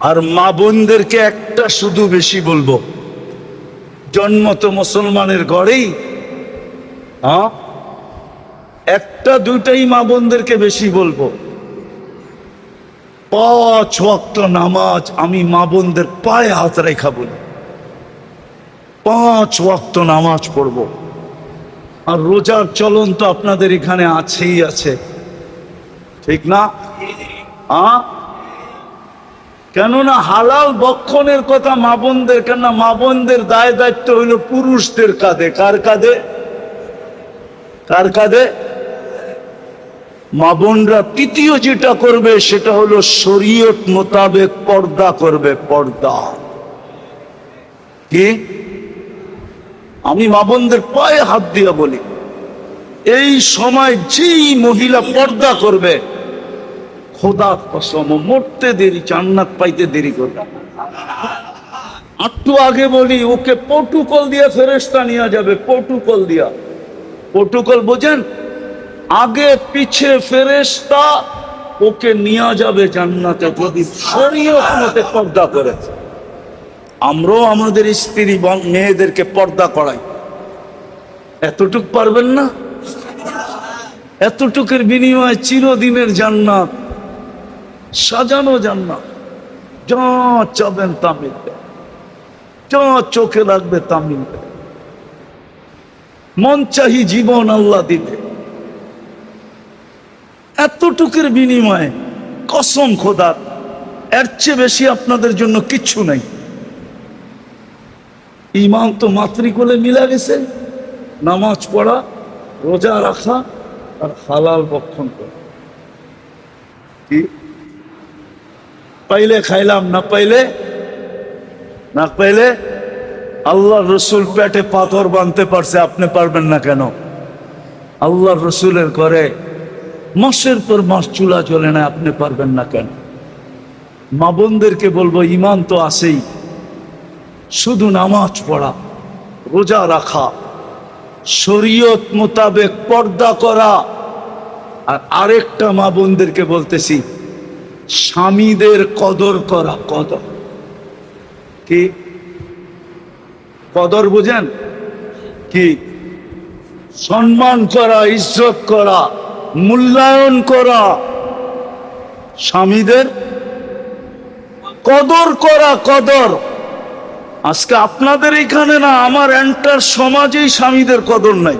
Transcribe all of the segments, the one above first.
আর মা বোনদেরকে একটা শুধু বেশি বলবো, জন্ম তো মুসলমানের ঘরেই, হ্যাঁ, একটা দুইটাই মা বোনদেরকে বেশি বলবো। 5 ওয়াক্ত নামাজ আমি মা বোনদের পায়ে হাত রেখা বলি, 5 ওয়াক্ত নামাজ পড়বো। আর রোজার চলন তো আপনাদের এখানে আছেই আছে, ঠিক না? কেননা হালাল বক্ষণের কথা মা বোনদের, কেননা মা বোনদের দায় দায়িত্ব হইল পুরুষদের কাঁধে। কার কাঁধে? কার কাঁধে? মা বোনরা তৃতীয় যেটা করবে সেটা হলো শরীয়ত মোতাবেক পর্দা করবে। পর্দা কি? আমি মা বোনদের পায়ে হাত দিয়ে বলি, এই সময় যেই মহিলা পর্দা করবে, খোদার কসম মরতে দেরি, জান্নাত পাইতে দেরি করবে। একটু আগে বলি, ওকে প্রটোকল দিয়ে ফেরেশতা নিয়ে যাবে। প্রটোকল দিয়া, প্রটোকল বোঝেন? আগে পিছে ফেরেশতা ওকে নিয়ে যাবে জান্নাতে, যদি শরীয়ত মতে পর্দা করে। আমরাও আমাদের স্ত্রী মেয়েদেরকে পর্দা করাই, এতটুক পারবেন না? এতটুকের বিনিময়ে চিরদিনের জান্নাত, সাজানো জান্নাত, যা চাবেন তা মিলবে, যা চোখে লাগবে তা মিলবে, মন চাহি জীবন আল্লাহ দিবে। এতটুকুর বিনিময়ে কসম খোদার, এর চেয়ে বেশি আপনাদের জন্য কিচ্ছু নাই। ঈমান তো মাতৃকোলে মিলা গেছে, নামাজ পড়া, রোজা রাখা আর হালাল ভক্ষণ করা। কি পাইলে খাইলাম, না পাইলে না পাইলে। আল্লাহ রসুল পেটে পাথর বাঁধতে পারছে, আপনি পারবেন না কেন? আল্লাহ রসুলের ঘরে মাসের পর মাস চুলা জ্বলে না, আপনি পারবেন না কেন? মা বোনদেরকে বলবো, ঈমান তো আছেই, শুধু নামাজ পড়া, রোজা রাখা, শরীয়ত মোতাবেক পর্দা করা। আর আরেকটা মা বোনদেরকে বলতেছি, স্বামীদের কদর করা। কদর কি? কদর বুঝেন কি? সম্মান করা, ইজ্জত করা, মূল্যায়ন করা, স্বামীদের কদর করা। কদর আজকে আপনাদের এখানে না, আমার এন্টার সমাজেই স্বামীদের কদর নাই।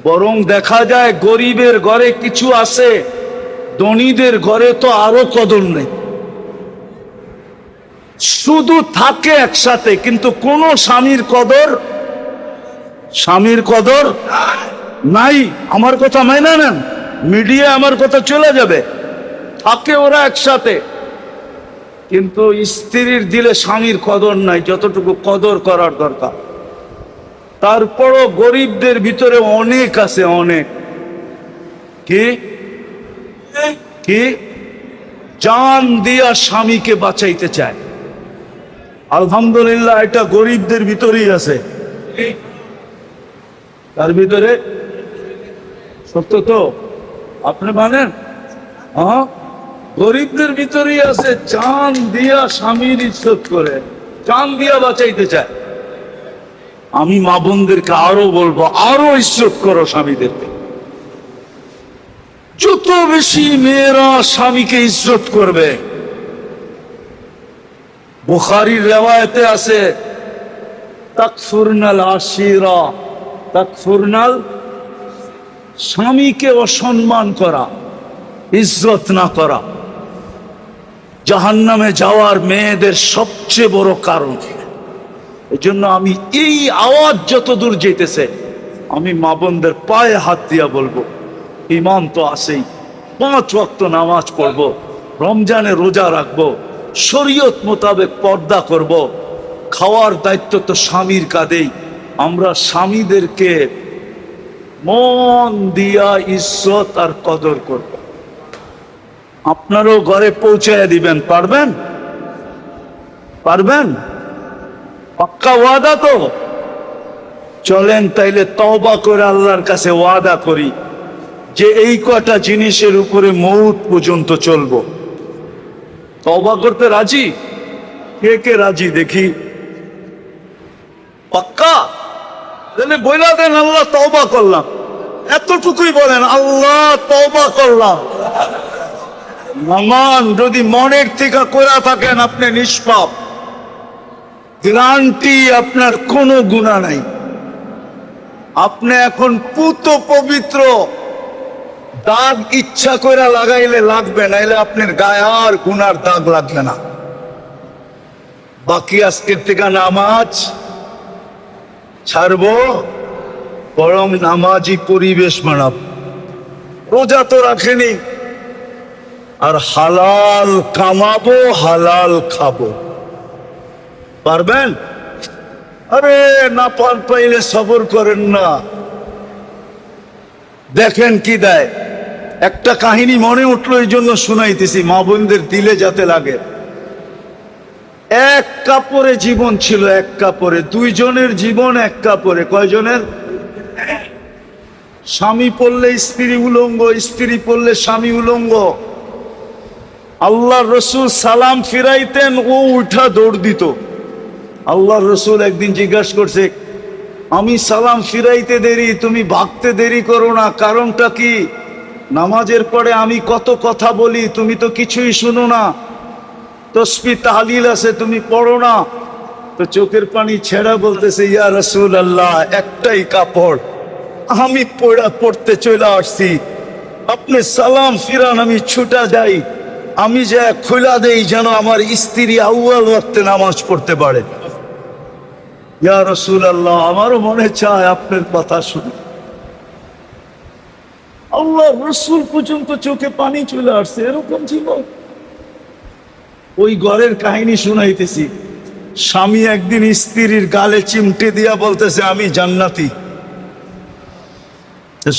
বরং দেখা যায় গরিবের ঘরে কিছু আছে, ধনীদের ঘরে তো আরো কদর নেই। শুধু থাকে একসাথে, কিন্তু কোন স্বামীর কদর নাই। আমার কথা মাইনা নেন, মিডিয়া আমার কথা চলে যাবে। থাকে ওরা একসাথে, কিন্তু স্ত্রীর দিলে স্বামীর কদর নাই, যতটুকু কদর করার দরকার। তারপরও গরিবদের ভিতরে অনেক আছে, অনেক কি কি জান দিয়া স্বামীকে বাঁচাইতে চায়। আলহামদুলিল্লাহ, এটা গরিবদের ভিতরেই আছে। তার ভিতরে সত্য তো আপনি মানেন? হ্যাঁ, গরিবদের ভিতরেই আছে, জান দিয়া স্বামীর ইজ্জত করে, জান দিয়া বাঁচাইতে চায়। আমি মা বোনদেরকে আরো বলবো, আরো ইজ্জত করো স্বামীদেরকে। যত বেশি মেয়েরা স্বামীকে ইজ্জত করবে, বুখারীর রিওয়ায়াতে আছে, তাকফুরনাল আশিরা, তাকফুরনাল, স্বামীকে অসম্মান করা, ইজ্জত না করা জাহান্নামে যাওয়ার মেয়েদের সবচেয়ে বড় কারণ। এজন্য আমি এই আওয়াজ যত দূর যেতেছে, আমি মা বোনদের পায়ে হাত দিয়া বলবো, ঈমান তো আছেই, 5 ওয়াক্ত নামাজ পড়বো, রমজানে রোজা রাখবো, শরীয়ত মোতাবেক পর্দা করব, খাওয়ার দায়িত্ব তো স্বামীর কাঁধেই। আমরা স্বামীদেরকে মন দিয়া ইজ্জত আর কদর করব। আপনারও ঘরে পৌঁছায় দিবেন, পারবেন? পারবেন? পাক্কা ওয়াদা তো? চলেন তাইলে তওবা করে আল্লাহর কাছে ওয়াদা করি যে এই কটা জিনিসের উপরে মৌত পর্যন্ত চলবো। তওবা করতে রাজি? কে কে রাজি দেখি? পাক্কা? তাহলে বইলা দেন আল্লাহ তওবা করলাম, এতটুকুই বলেন আল্লাহ তওবা করলাম। নামান যদি মনের থেকে কইরা থাকেন আপনি নিষ্পাপ, গ্যারান্টি আপনার কোনো গুনাহ নাই। আপনি এখন পুত পবিত্র, দাগ ইচ্ছা কইরা লাগাইলে লাগবে, নাইলে আপনার গায়ে আর গুনার দাগ লাগবে না। বাকি আজকের থেকে নামাজ ছাড়বো, বরং নামাজি পরিবেশ বানাব। রোজা তো রাখেনি, আর হালাল কামাবো, হালাল খাবো। পারবেন? আরে না পাইলে সবর করেন না। দেখেন কি দেয়। একটা কাহিনী মনে উঠলো, এই জন্য শুনাইতেছি, মা বোনদের দিলে যাতে লাগে। এক কাপড়ে জীবন ছিল, এক কাপড়ে দুইজনের জীবন, এক কাপড়ে কয়জনের? স্বামী পড়লে স্ত্রী উলঙ্গ, স্ত্রী পড়লে স্বামী উলঙ্গ। আল্লাহ রসুল সালাম ফিরাইতেন, ও উঠা দৌড় দিত। আল্লাহ রসুল একদিন জিজ্ঞাসা করছে, আমি সালাম ফিরাইতে দেরি, তুমি ভাগতে দেরি করো না, কারণটা কি? নামাজের পরে আমি কত কথা বলি, তুমি তো কিছুই শুনো না। তসবিহ তাহলিল আছে, তুমি পড়ো না। তো চোখের পানি ছেড়া বলতেছে, ইয়া রাসূল আল্লাহ, একটাই কাপড়, আমি পড়তে চলে আসছি, আপনি সালাম ফিরান, আমি ছুটা যাই, আমি যা খোলা দেই যেন আমার স্ত্রী আউয়াল ওয়াক্তে নামাজ পড়তে পারে। ইয়া রাসূল আল্লাহ, আমারও মনে চায় আপনার কথা শুনে। আল্লাহ রসুল পর্যন্ত চোখে পানি চলে আসছে, এরকম ছিল। ওই ঘরের কাহিনী শুনাইতেছি। স্বামী একদিন স্ত্রীর গালে চিমটে দিয়া বলতেছে, আমি জান্নাতি।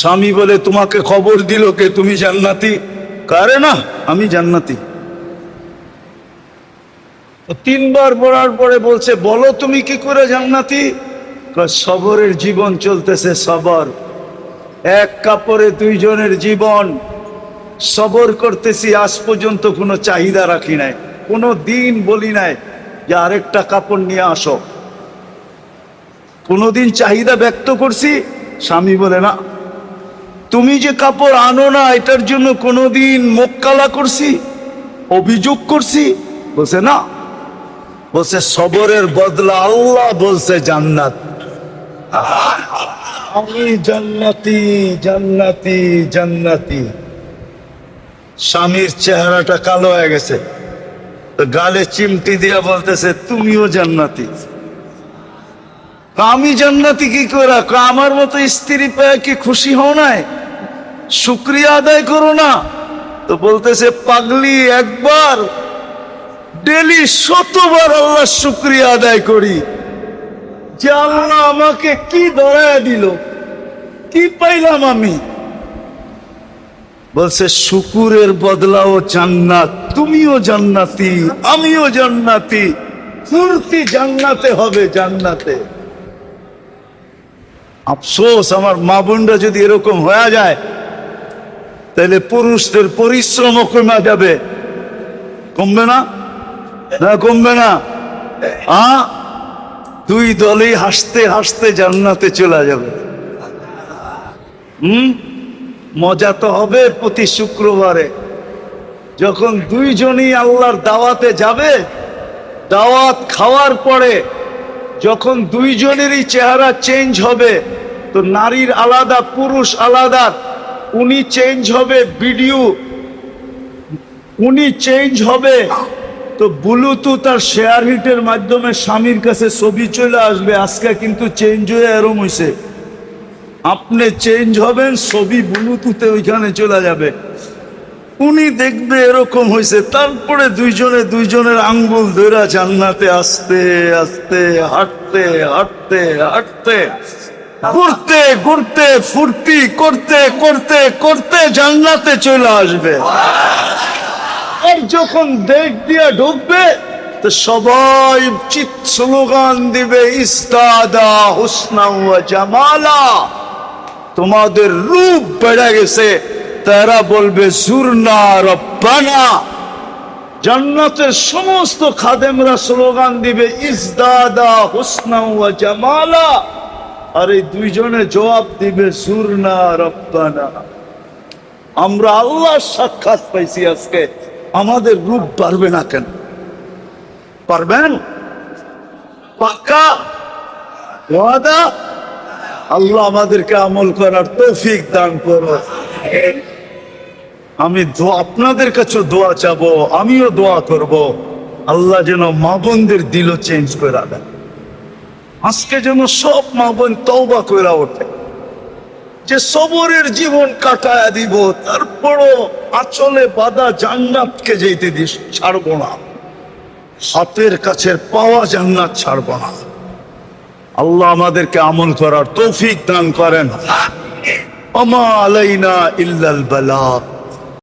স্বামী বলে, তোমাকে খবর দিল কে তুমি জান্নাতি? কারে না, আমি জান্নাতি। তিনবার পড়ার পরে বলছে, বলো তুমি কি করে জান্নাতি? সবরের জীবন চলতেছে, সবর। এক কাপড়ে দুইজনের জীবন, সবর করতেছি। আজ পর্যন্ত কোনো চাহিদা রাখি নাই, কোনো দিন বলি নাই যে আরেকটা কাপড় নিয়ে আসো। কোনোদিন চাহিদা ব্যক্ত করছি? স্বামী বলে না। তুমি যে কাপড় আনো না, এটার জন্য কোনোদিন মোক্কালা করছি, অভিযোগ করছি? বলছে না। বলছে সবরের বদলা আল্লাহ বলছে জান্নাত। আমি জান্নাতি, জান্নাতি, জান্নাতি। স্বামীর চেহারাটা কালো হয়ে গেছে, গালে চিমটি দিয়া বলতেছে, তুমিও জান্নাতি। আমি জান্নাতি কি করে? আমার মতো স্ত্রী পেয়ে কি খুশি হও নাই? শুকরিয়া আদায় করো না? তো বলতেছে, পাগলি, একবার ডেলি 100বার আল্লাহ শুকরিয়া আদায় করি যে আল্লাহ আমাকে কি ধরায় দিল, কি পাইলাম আমি। বলছে, শুকুরের বদলাও জান্নাত, তুমিও জান্নাতি, আমিও জান্নাতি, ফুর্তি জান্নাতে হবে, জান্নাতে। আফসোস, আমার মা বোনরা যদি এরকম হয়ে যায়, তাহলে পুরুষদের পরিশ্রমও কমে যাবে। কমবে না? না কমবে না? দুই দলেই হাসতে হাসতে জান্নাতে চলে যাবে। মজা তো হবে প্রতি শুক্রবারে, যখন দুইজনই আল্লাহর দাওয়াতে যাবে। দাওয়াত খাওয়ার পরে যখন দুইজনেরই চেহারা চেঞ্জ হবে, তো নারীর আলাদা, পুরুষ আলাদা, উনি চেঞ্জ হবে, ভিডিও উনি চেঞ্জ হবে, তো ব্লুটুথ আর শেয়ার হিটের মাধ্যমে স্বামীর কাছে ছবি চলে আসবে। আজকে কিন্তু চেঞ্জ হয়ে এরম হয়েছে, আপনি চেঞ্জ হবেন, ছবি ব্লুটুথে ওইখানে চলে যাবে, উনি দেখবে এরকম হয়েছে। তারপরে দুইজনের আঙ্গুল ধরে জান্নাতে আস্তে আস্তে হাঁটতে হাঁটতে হাঁটতে, ঘুরতে ঘুরতে, ফুর্তি করতে করতে করতে জান্নাতে চলে আসবে। আর যখন দেখ দিয়া ঢুকবে, তো সবাই চিৎ স্লোগান দিবে, ইস্তাদা হুসনা ওয়া জামালা, তোমাদের রূপ বেড়ে গেছে। তারা বলবে, জুরনা রব্বানা, জান্নাতের সমস্ত খাদেমরা স্লোগান দিবে ইজদাদা হুসনা ওয়া জামালা, আর এই দুইজনে জবাব দিবে জুরনা রব্বানা। আমরা আল্লাহর সাক্ষাৎ পাইছি আজকে, আমাদের রূপ পারবে না কেন? পারবেন? পাক্কা ওয়াদা? আল্লাহ আমাদেরকে আমল করার তৌফিক দান করো। আমি আপনাদের কাছে দোয়া চাবো, আমিও দোয়া করব, আল্লাহ যেন মা বোনদের দিল চেঞ্জ করে দেন। আজকে যেন সব মা বোন তওবা করে ওঠে যে সবরের জীবন কাটায়া দিব, তারপরও আঁচলে বাঁধা জান্নাতকে যেতে দিস ছাড়বো না, হাতের কাছে পাওয়া জান্নাত ছাড়বো না। আল্লাহ আমাদেরকে আমল করার তৌফিক দান করেন। আমা আলাইনা ইল্লাল বালাগ।